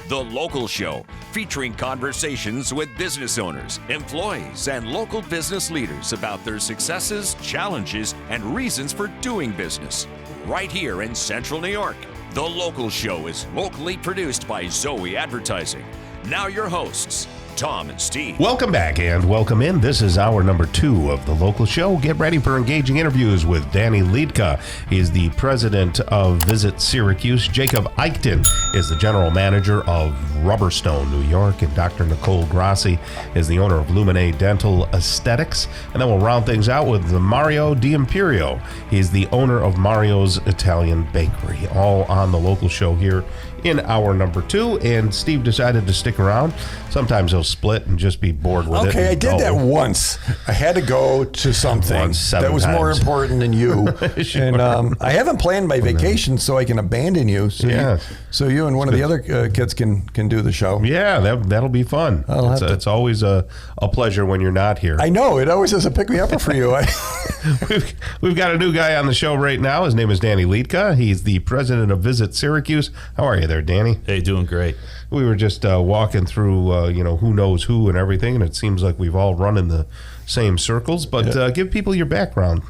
The Local Show, featuring conversations with business owners, employees, and local business leaders about their successes, challenges, and reasons for doing business. Right here in Central New York. The Local Show is locally produced by Zoey Advertising. Now your hosts, Tom and Steve. Welcome back and welcome in. This is hour number 2 of The Local Show. Get ready for engaging interviews with Danny Liedka. He is the president of Visit Syracuse. Jacob Eichten is the general manager of Rubberstone, New York. And Dr. Nicole Grassi is the owner of Lumine Dental Aesthetics. And then we'll round things out with Mario D'Imperio. He's the owner of Mario's Italian Bakery. All on The Local Show here in hour number 2, and Steve decided to stick around. Sometimes he'll split and just be bored with it. Okay, I did that once. I had to go to something that was more important than you. Sure. And I haven't planned my vacation so I can abandon you. So you and one of the other kids can do the show. Yeah, that'll be fun. It's always a pleasure when you're not here. I know. It always is a pick-me-upper for you. We've got a new guy on the show right now. His name is Danny Liedka. He's the president of Visit Syracuse. How are you there, Danny? Hey, doing great. We were just walking through, who knows who and everything, and it seems like we've all run in the same circles. But give people your background.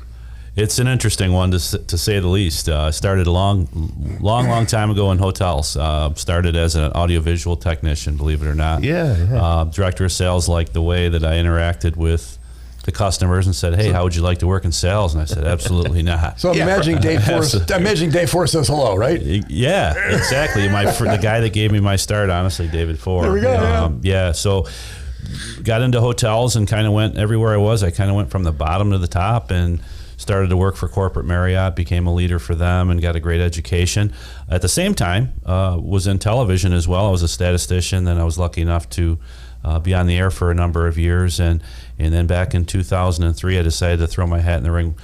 It's an interesting one, to say the least. I started a long time ago in hotels. Started as an audiovisual technician, believe it or not. Yeah. Director of sales liked the way that I interacted with the customers and said, "Hey, how would you like to work in sales?" And I said, "Absolutely not." So imagining Dave Force says hello, right? Yeah, exactly. The guy that gave me my start, honestly, David Ford. There we go. So got into hotels and kind of went everywhere I was. I kind of went from the bottom to the top and started to work for corporate Marriott, became a leader for them, and got a great education. At the same time, was in television as well. I was a statistician. Then I was lucky enough to be on the air for a number of years, and then back in 2003, I decided to throw my hat in the ring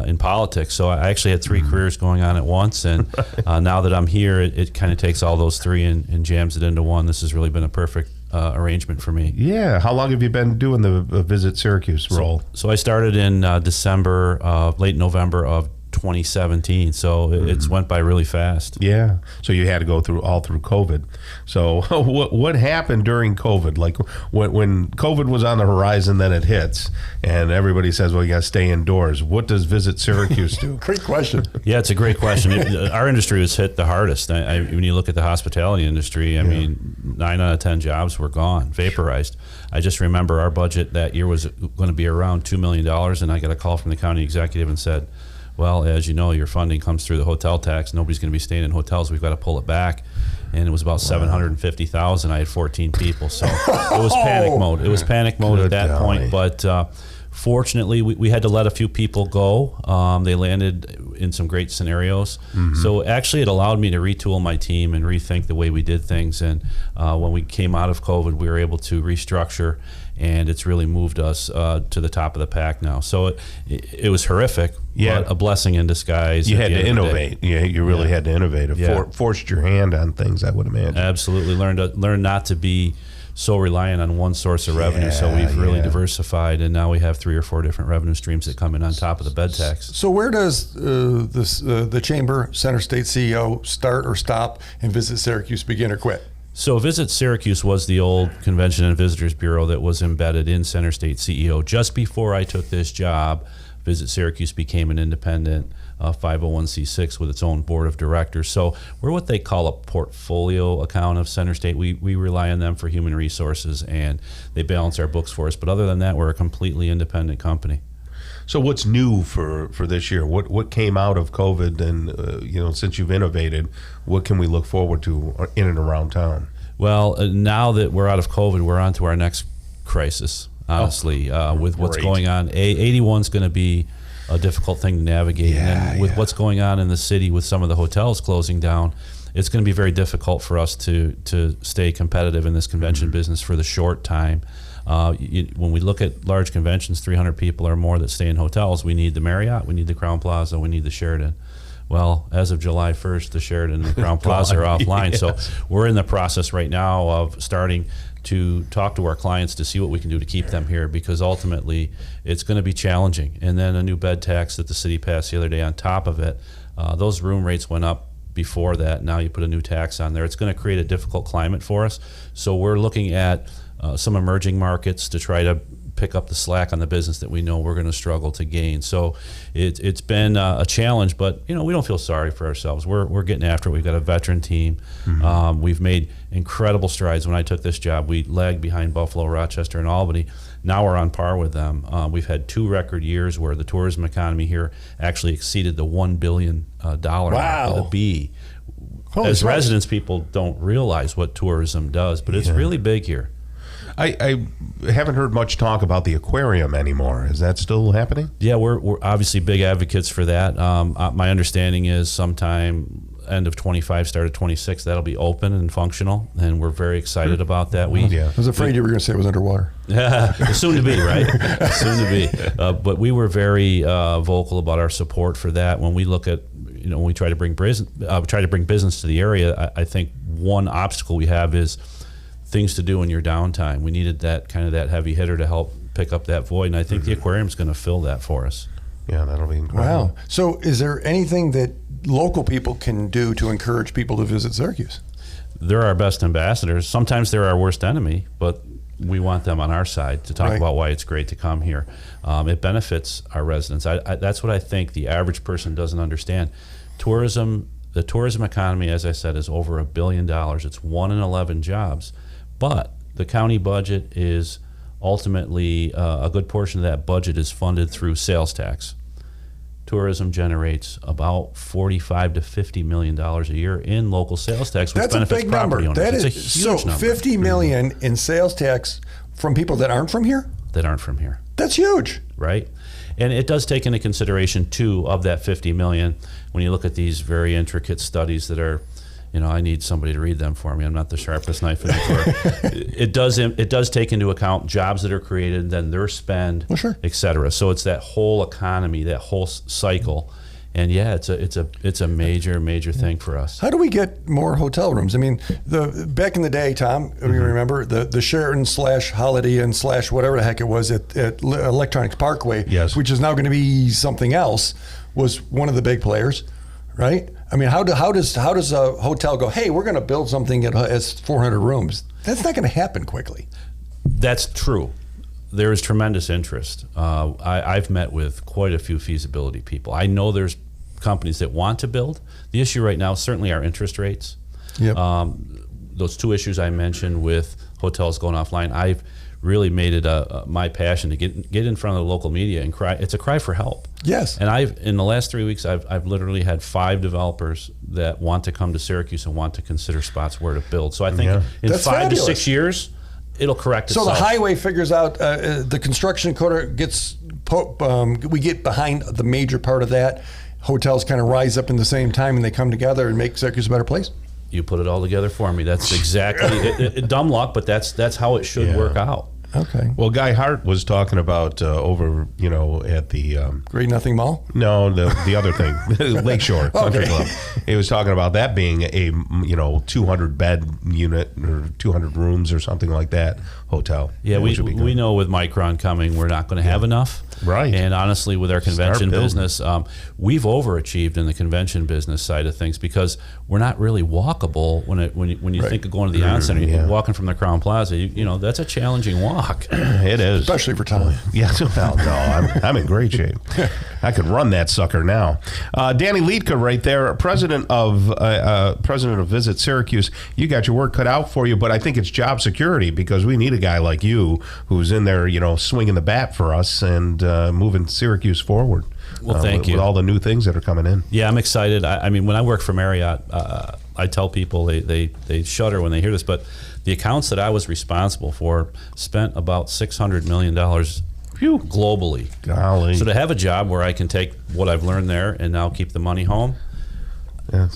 in politics. So I actually had 3 careers going on at once, and now that I'm here, it kind of takes all those 3 and jams it into one. This has really been a perfect arrangement for me. Yeah. How long have you been doing the Visit Syracuse role? So I started in late November of 2017, so it's went by really fast. Yeah. So you had to go through COVID. So what happened during COVID? Like when COVID was on the horizon, then it hits, and everybody says, "Well, you got to stay indoors." What does Visit Syracuse do? Great question. Yeah, it's a great question. Our industry was hit the hardest. When you look at the hospitality industry, I mean, 9 out of 10 jobs were gone, vaporized. I just remember our budget that year was going to be around $2 million, and I got a call from the county executive and said, "Well, as you know, your funding comes through the hotel tax. Nobody's going to be staying in hotels. We've got to pull it back." And it was about $750,000. I had 14 people, so it was panic mode. It was panic mode at that point. But fortunately, we had to let a few people go. They landed in some great scenarios. So actually, it allowed me to retool my team and rethink the way we did things. And when we came out of COVID, we were able to restructure, and it's really moved us to the top of the pack now. So it was horrific, but a blessing in disguise. You had to innovate. Yeah, you really had to innovate. It forced your hand on things, I would imagine. Absolutely. Learn not to be so reliant on one source of revenue. So we've really diversified, and now we have 3 or 4 different revenue streams that come in on top of the bed tax. So where does the Chamber Center State CEO start or stop, and Visit Syracuse begin or quit? So Visit Syracuse was the old Convention and Visitors Bureau that was embedded in Center State CEO. Just before I took this job, Visit Syracuse became an independent 501c6 with its own board of directors. So we're what they call a portfolio account of Center State. We rely on them for human resources, and they balance our books for us. But other than that, we're a completely independent company. So what's new for this year? What came out of COVID, and since you've innovated, what can we look forward to in and around town? Well, now that we're out of COVID, we're on to our next crisis, honestly, with what's going on. 81's going to be a difficult thing to navigate. And then with what's going on in the city with some of the hotels closing down, it's going to be very difficult for us to stay competitive in this convention business for the short time. When we look at large conventions, 300 people or more that stay in hotels, we need the Marriott, we need the Crowne Plaza, we need the Sheraton. Well, as of July 1st, the Sheraton and the Crowne Plaza are offline. So we're in the process right now of starting to talk to our clients to see what we can do to keep them here, because ultimately it's going to be challenging. And then a new bed tax that the city passed the other day on top of it, those room rates went up before that. Now you put a new tax on there. It's going to create a difficult climate for us. So we're looking at some emerging markets to try to pick up the slack on the business that we know we're going to struggle to gain. So it's been a challenge, but we don't feel sorry for ourselves. We're getting after it. We've got a veteran team. We've made incredible strides. When I took this job, we lagged behind Buffalo, Rochester, and Albany. Now we're on par with them. We've had 2 record years where the tourism economy here actually exceeded the $1 billion mark with a B. As residents, people don't realize what tourism does, but it's really big here. I haven't heard much talk about the aquarium anymore. Is that still happening? Yeah, we're obviously big advocates for that. My understanding is sometime end of 25, start of 26, that'll be open and functional, and we're very excited about that. I was afraid you were going to say it was underwater. Soon to be, right? Soon to be. But we were very vocal about our support for that. When we look at, when we try to bring business to the area, I think one obstacle we have is things to do in your downtime. We needed that heavy hitter to help pick up that void, and I think the aquarium's going to fill that for us. Yeah, that'll be incredible. Wow. So is there anything that local people can do to encourage people to visit Syracuse? They're our best ambassadors. Sometimes they're our worst enemy, but we want them on our side to talk about why it's great to come here. It benefits our residents. That's what I think the average person doesn't understand. The tourism economy, as I said, is over $1 billion. It's 1 in 11 jobs. But the county budget is ultimately, a good portion of that budget is funded through sales tax. Tourism generates about $45 to $50 million a year in local sales tax, which benefits property owners. That is a huge number. $50 million in sales tax from people that aren't from here? That aren't from here. That's huge. Right? And it does take into consideration, too, of that $50 million, when you look at these very intricate studies that are, I need somebody to read them for me. I'm not the sharpest knife in the drawer. It does take into account jobs that are created, then their spend, et cetera. So it's that whole economy, that whole cycle. And yeah, it's a major thing for us. How do we get more hotel rooms? I mean, back in the day, Tom, you remember the Sheraton / Holiday Inn / whatever the heck it was at Electronics Parkway, which is now going to be something else, was one of the big players, right? I mean, how does a hotel go, hey, we're going to build something that has 400 rooms? That's not going to happen quickly. That's true. There is tremendous interest. I've met with quite a few feasibility people. I know there's companies that want to build. The issue right now certainly are interest rates. Yep. Those 2 issues I mentioned with hotels going offline, I've really made it my passion to get in front of the local media and cry. It's a cry for help. Yes. And in the last 3 weeks, I've literally had 5 developers that want to come to Syracuse and want to consider spots where to build. So I think in That's 5 fabulous. to 6 years, it'll correct itself. So the highway figures out the construction quarter gets. We get behind the major part of that. Hotels kind of rise up in the same time, and they come together and make Syracuse a better place. You put it all together for me. That's exactly dumb luck, but that's how it should work out. Okay. Well, Guy Hart was talking about over, at the Great Nothing Mall. No, the other thing, Lakeshore Country Club. He was talking about that being a 200 bed unit or 200 rooms or something like that hotel. Yeah, we know with Micron coming, we're not going to have enough. Right. And honestly, with our convention business, we've overachieved in the convention business side of things because we're not really walkable when you think of going to the Onsite. You're walking from the Crown Plaza. That's a challenging walk. It is, especially for Tom. Yeah, well, no, I'm in great shape. I could run that sucker now. Danny Liedka, right there, president of Visit Syracuse. You got your work cut out for you, but I think it's job security because we need a guy like you who's in there, swinging the bat for us and moving Syracuse forward. Well, thank you. With all the new things that are coming in. Yeah, I'm excited. I mean, when I work for Marriott, I tell people they shudder when they hear this, but the accounts that I was responsible for spent about $600 million globally. Golly. So to have a job where I can take what I've learned there and now keep the money home,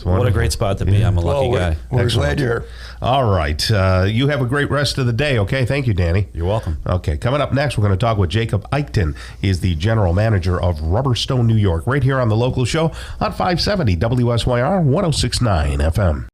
what a great spot to be. I'm a lucky guy. We're glad you're here. All right. You have a great rest of the day, okay? Thank you, Danny. You're welcome. Okay. Coming up next, we're going to talk with Jacob Eichten. He's the general manager of Rubberstone, New York, right here on the local show on 570 WSYR 106.9 FM.